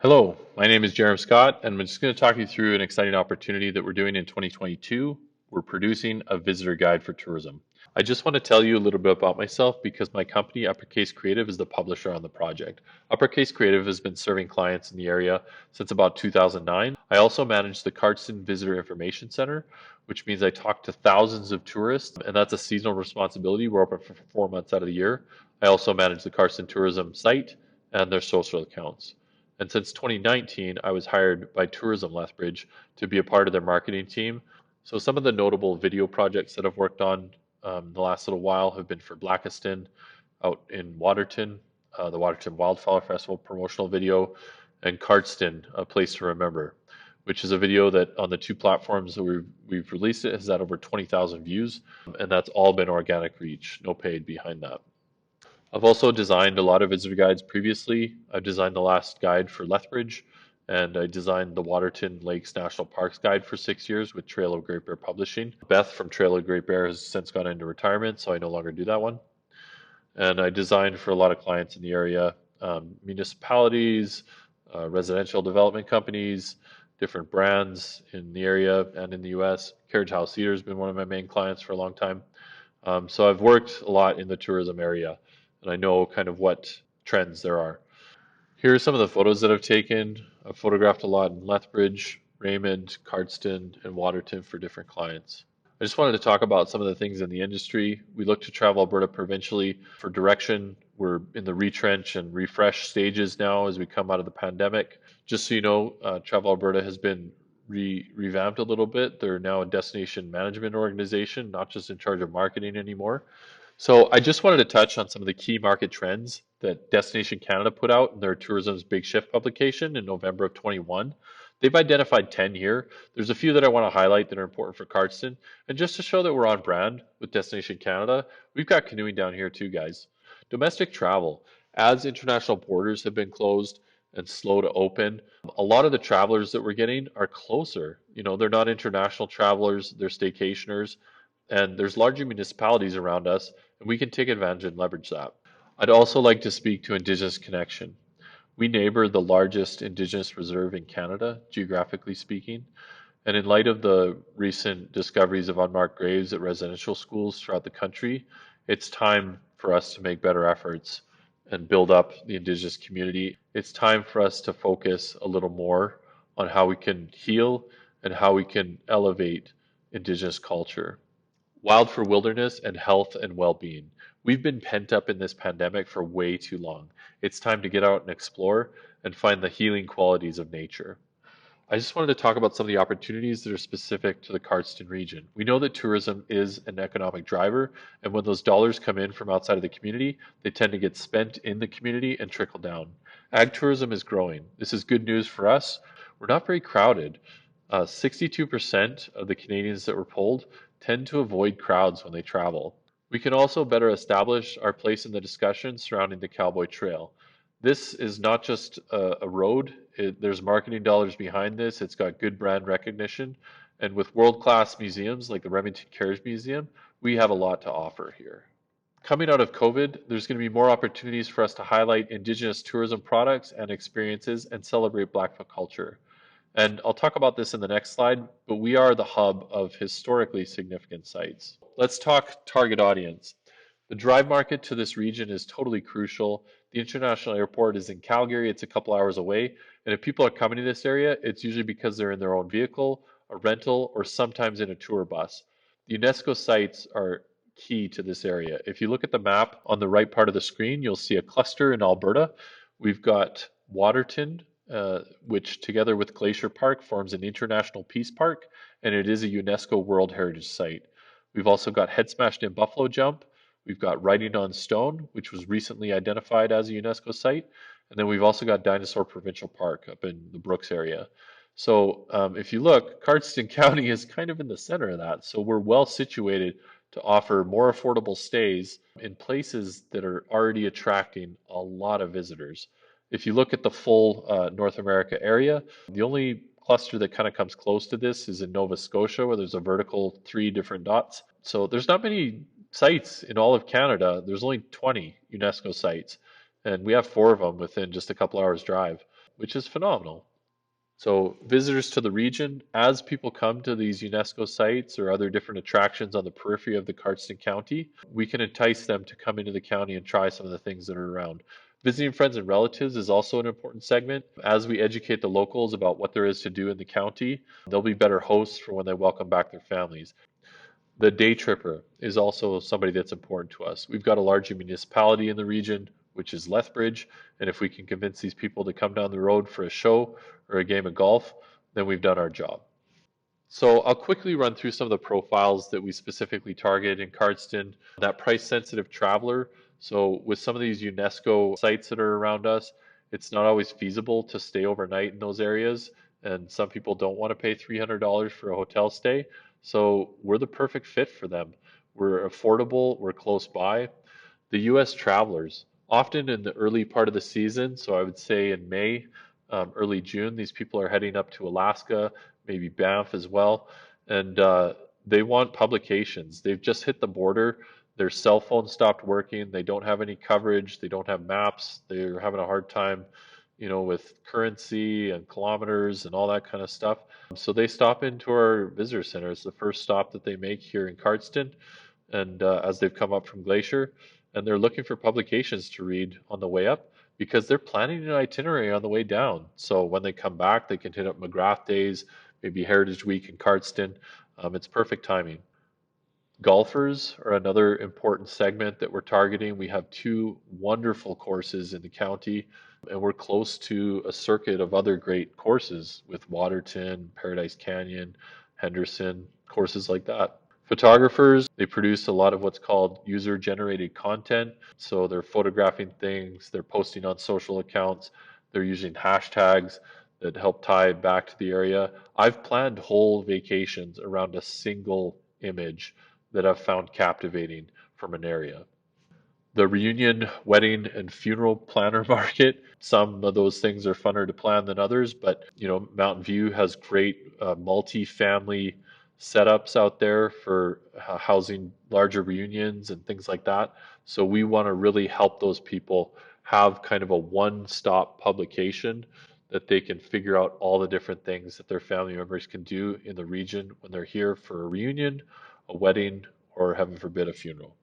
Hello, my name is Jeremy Scott, and I'm just going to talk you through an exciting opportunity that we're doing in 2022. We're producing a visitor guide for tourism. I just want to tell you a little bit about myself because my company, Uppercase Creative, is the publisher on the project. Uppercase Creative has been serving clients in the area since about 2009. I also manage the Cardston Visitor Information Center, which means I talk to thousands of tourists, and that's a seasonal responsibility. We're open for 4 months out of the year. I also manage the Cardston Tourism site and their social accounts. And since 2019, I was hired by Tourism Lethbridge to be a part of their marketing team. So some of the notable video projects that I've worked on the last little while have been for Blackiston out in Waterton, the Waterton Wildflower Festival promotional video, and Cardston, A Place to Remember, which is a video that on the two platforms that we've released it has had over 20,000 views, and that's all been organic reach, no paid behind that. I've also designed a lot of visitor guides previously. I've designed the last guide for Lethbridge, and I designed the Waterton Lakes National Parks guide for 6 years with Trail of Great Bear Publishing. Beth from Trail of Great Bear has since gone into retirement, so I no longer do that one. And I designed for a lot of clients in the area, municipalities, residential development companies, different brands in the area and in the US. Carriage House Theater has been one of my main clients for a long time. So I've worked a lot in the tourism area, and I know kind of what trends there are. Here are some of the photos that I've taken. I've photographed a lot in Lethbridge, Raymond, Cardston, and Waterton for different clients. I just wanted to talk about some of the things in the industry. We look to Travel Alberta provincially for direction. We're in the retrench and refresh stages now as we come out of the pandemic. Just so you know, Travel Alberta has been revamped a little bit. They're now a destination management organization, not just in charge of marketing anymore. So I just wanted to touch on some of the key market trends that Destination Canada put out in their Tourism's Big Shift publication in November of 21. They've identified 10 here. There's a few that I want to highlight that are important for Cardston. And just to show that we're on brand with Destination Canada, we've got canoeing down here too, guys. Domestic travel. As international borders have been closed and slow to open, a lot of the travelers that we're getting are closer. You know, they're not international travelers, they're staycationers, and there's larger municipalities around us, and we can take advantage and leverage that. I'd also like to speak to Indigenous connection. We neighbor the largest Indigenous reserve in Canada, geographically speaking, and in light of the recent discoveries of unmarked graves at residential schools throughout the country, it's time for us to make better efforts and build up the Indigenous community. It's time for us to focus a little more on how we can heal and how we can elevate Indigenous culture. Wild for wilderness and health and well-being. We've been pent up in this pandemic for way too long. It's time to get out and explore and find the healing qualities of nature. I just wanted to talk about some of the opportunities that are specific to the Cardston region. We know that tourism is an economic driver, and when those dollars come in from outside of the community, they tend to get spent in the community and trickle down. Ag tourism is growing. This is good news for us. We're not very crowded. 62% of the Canadians that were polled tend to avoid crowds when they travel. We can also better establish our place in the discussion surrounding the Cowboy Trail. This is not just a road, there's marketing dollars behind this, it's got good brand recognition, and with world-class museums like the Remington Carriage Museum, we have a lot to offer here. Coming out of COVID, there's going to be more opportunities for us to highlight Indigenous tourism products and experiences and celebrate Blackfoot culture. And I'll talk about this in the next slide, but we are the hub of historically significant sites. Let's talk target audience. The drive market to this region is totally crucial. The international airport is in Calgary, it's a couple hours away. And if people are coming to this area, it's usually because they're in their own vehicle, a rental, or sometimes in a tour bus. The UNESCO sites are key to this area. If you look at the map on the right part of the screen, you'll see a cluster in Alberta. We've got Waterton, which together with Glacier Park forms an international peace park, and it is a UNESCO World Heritage Site. We've also got Head Smashed in Buffalo Jump. We've got Writing on Stone, which was recently identified as a UNESCO site. And then we've also got Dinosaur Provincial Park up in the Brooks area. So if you look, Cardston County is kind of in the center of that. So we're well situated to offer more affordable stays in places that are already attracting a lot of visitors. If you look at the full North America area, the only cluster that kind of comes close to this is in Nova Scotia, where there's a vertical 3 different dots. So there's not many sites in all of Canada. There's only 20 UNESCO sites, and we have 4 of them within just a couple hours drive. which is phenomenal. So visitors to the region, as people come to these UNESCO sites or other different attractions on the periphery of the Cardston County, we can entice them to come into the county and try some of the things that are around. Visiting friends and relatives is also an important segment. As we educate the locals about what there is to do in the county, they'll be better hosts for when they welcome back their families. The day tripper is also somebody that's important to us. We've got a large municipality in the region, which is Lethbridge, and if we can convince these people to come down the road for a show or a game of golf, then we've done our job. So I'll quickly run through some of the profiles that we specifically target in Cardston. That price-sensitive traveler. So with some of these UNESCO sites that are around us, it's not always feasible to stay overnight in those areas, and some people don't want to pay $300 for a hotel stay. So we're the perfect fit for them. We're affordable, we're close by. The US travelers, often in the early part of the season, so I would say in May, early June, these people are heading up to Alaska, maybe Banff as well, and they want publications. They've just hit the border. Their cell phone stopped working. They don't have any coverage. They don't have maps. They're having a hard time, with currency and kilometers and all that kind of stuff. So they stop into our visitor center. It's the first stop that they make here in Cardston, and as they've come up from Glacier, and they're looking for publications to read on the way up because they're planning an itinerary on the way down. So when they come back, they can hit up McGrath Days, maybe Heritage Week in Cardston. It's perfect timing. Golfers are another important segment that we're targeting. We have two wonderful courses in the county, and we're close to a circuit of other great courses with Waterton, Paradise Canyon, Henderson, courses like that. Photographers, they produce a lot of what's called user generated content. So they're photographing things, they're posting on social accounts, they're using hashtags that help tie back to the area. I've planned whole vacations around a single image that I've found captivating from an area. The reunion, wedding, and funeral planner market. Some of those things are funner to plan than others, but Mountain View has great multi-family setups out there for housing larger reunions and things like that. So we want to really help those people have kind of a one-stop publication that they can figure out all the different things that their family members can do in the region when they're here for a reunion, a wedding, or heaven forbid, a funeral.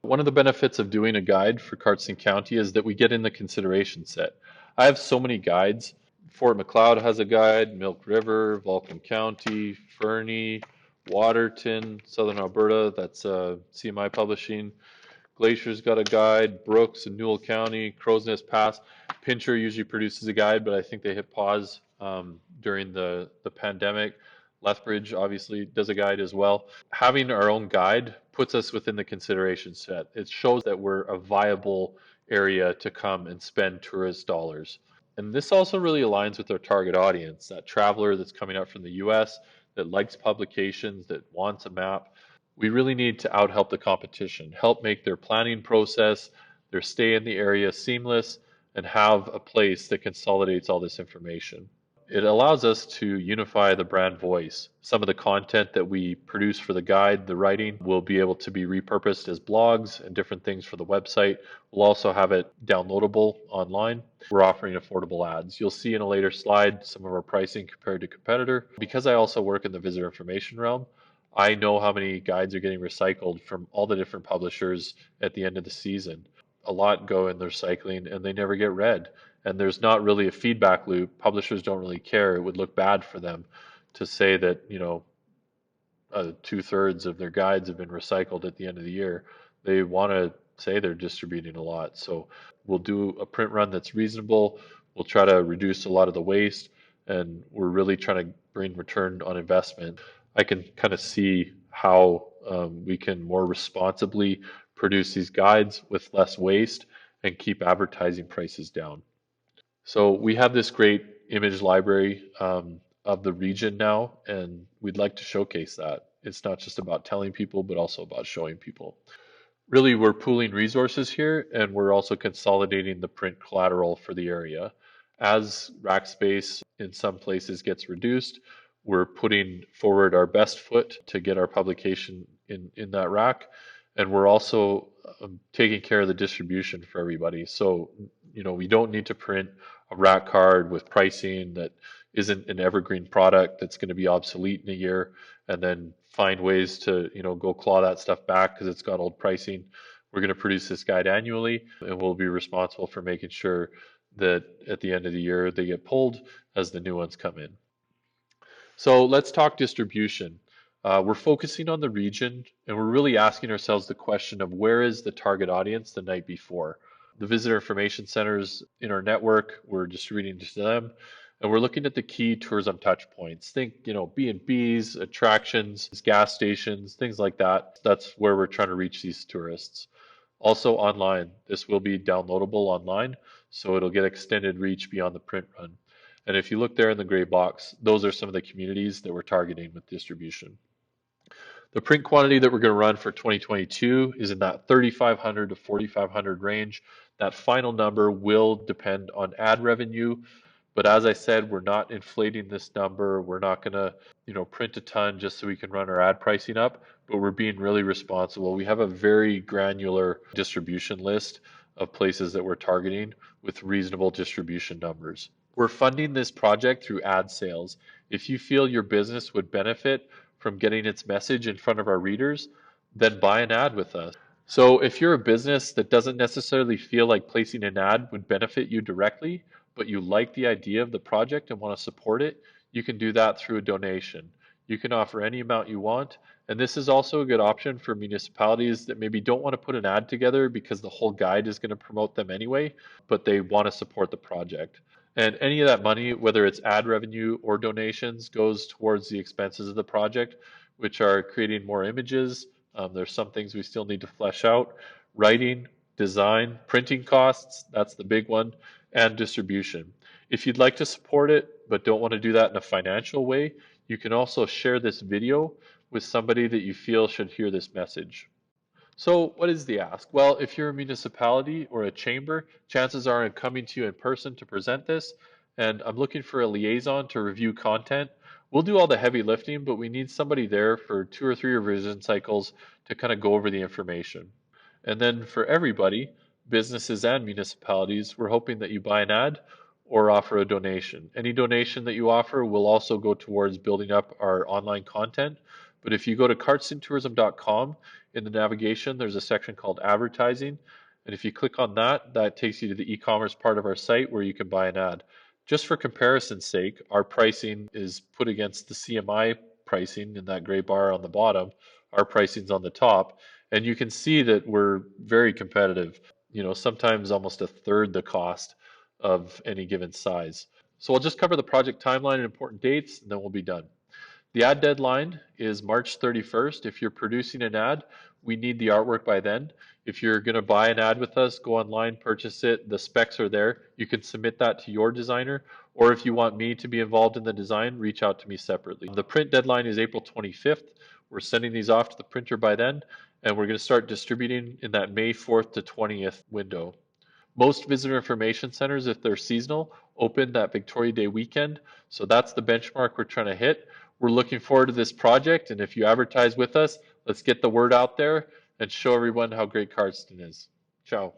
One of the benefits of doing a guide for Cardston County is that we get in the consideration set. I have so many guides. Fort McLeod has a guide, Milk River, Vulcan County, Fernie, Waterton, Southern Alberta, that's CMI Publishing. Glacier's got a guide, Brooks and Newell County, Crow's Nest Pass. Pincher usually produces a guide, but I think they hit pause during the pandemic. Lethbridge obviously does a guide as well. Having our own guide puts us within the consideration set. It shows that we're a viable area to come and spend tourist dollars. And this also really aligns with our target audience, that traveler that's coming out from the US that likes publications, that wants a map. We really need to out-help the competition, help make their planning process, their stay in the area seamless, and have a place that consolidates all this information. It allows us to unify the brand voice. Some of the content that we produce for the guide, the writing, will be able to be repurposed as blogs and different things for the website. We'll also have it downloadable online. We're offering affordable ads. You'll see in a later slide some of our pricing compared to competitor. Because I also work in the visitor information realm, I know how many guides are getting recycled from all the different publishers at the end of the season. A lot go in the recycling and they never get read. And there's not really a feedback loop. Publishers don't really care. It would look bad for them to say that, 2/3 of their guides have been recycled at the end of the year. They want to say they're distributing a lot. So we'll do a print run that's reasonable. We'll try to reduce a lot of the waste, and we're really trying to bring return on investment. I can kind of see how we can more responsibly produce these guides with less waste and keep advertising prices down. So we have this great image library of the region now, and we'd like to showcase that. It's not just about telling people, but also about showing people. Really, we're pooling resources here, and we're also consolidating the print collateral for the area. As rack space in some places gets reduced, we're putting forward our best foot to get our publication in that rack, and we're also taking care of the distribution for everybody. So, we don't need to print a rack card with pricing that isn't an evergreen product that's going to be obsolete in a year, and then find ways to, go claw that stuff back because it's got old pricing. We're going to produce this guide annually, and we'll be responsible for making sure that at the end of the year they get pulled as the new ones come in. So let's talk distribution. We're focusing on the region, and we're really asking ourselves the question of where is the target audience the night before. The visitor information centers in our network, we're distributing to them, and we're looking at the key tourism touch points. Think, B&Bs, attractions, gas stations, things like that. That's where we're trying to reach these tourists. Also online, this will be downloadable online, so it'll get extended reach beyond the print run. And if you look there in the gray box, those are some of the communities that we're targeting with distribution. The print quantity that we're going to run for 2022 is in that 3,500 to 4,500 range. That final number will depend on ad revenue, but as I said, we're not inflating this number. We're not going to, print a ton just so we can run our ad pricing up, but we're being really responsible. We have a very granular distribution list of places that we're targeting with reasonable distribution numbers. We're funding this project through ad sales. If you feel your business would benefit from getting its message in front of our readers, then buy an ad with us. So if you're a business that doesn't necessarily feel like placing an ad would benefit you directly, but you like the idea of the project and want to support it, you can do that through a donation. You can offer any amount you want, and this is also a good option for municipalities that maybe don't want to put an ad together because the whole guide is going to promote them anyway, but they want to support the project. And any of that money, whether it's ad revenue or donations, goes towards the expenses of the project, which are creating more images. There's some things we still need to flesh out. Writing, design, printing costs, that's the big one, and distribution. If you'd like to support it, but don't want to do that in a financial way, you can also share this video with somebody that you feel should hear this message. So what is the ask? Well, if you're a municipality or a chamber, chances are I'm coming to you in person to present this, and I'm looking for a liaison to review content. We'll do all the heavy lifting, but we need somebody there for 2 or 3 revision cycles to kind of go over the information. And then for everybody, businesses and municipalities, we're hoping that you buy an ad or offer a donation. Any donation that you offer will also go towards building up our online content. But if you go to cardstontourism.com, in the navigation, there's a section called advertising. And if you click on that, that takes you to the e-commerce part of our site where you can buy an ad. Just for comparison's sake, our pricing is put against the CMI pricing in that gray bar on the bottom. Our pricing's on the top. And you can see that we're very competitive, sometimes almost a third the cost of any given size. So I'll just cover the project timeline and important dates, and then we'll be done. The ad deadline is March 31st. If you're producing an ad, we need the artwork by then. If you're going to buy an ad with us, go online, purchase it. The specs are there. You can submit that to your designer, or if you want me to be involved in the design, reach out to me separately. The print deadline is April 25th. We're sending these off to the printer by then, and we're going to start distributing in that May 4th to 20th window. Most visitor information centers, if they're seasonal, open that Victoria Day weekend. So that's the benchmark we're trying to hit. We're looking forward to this project, and if you advertise with us, let's get the word out there and show everyone how great Cardston is. Ciao.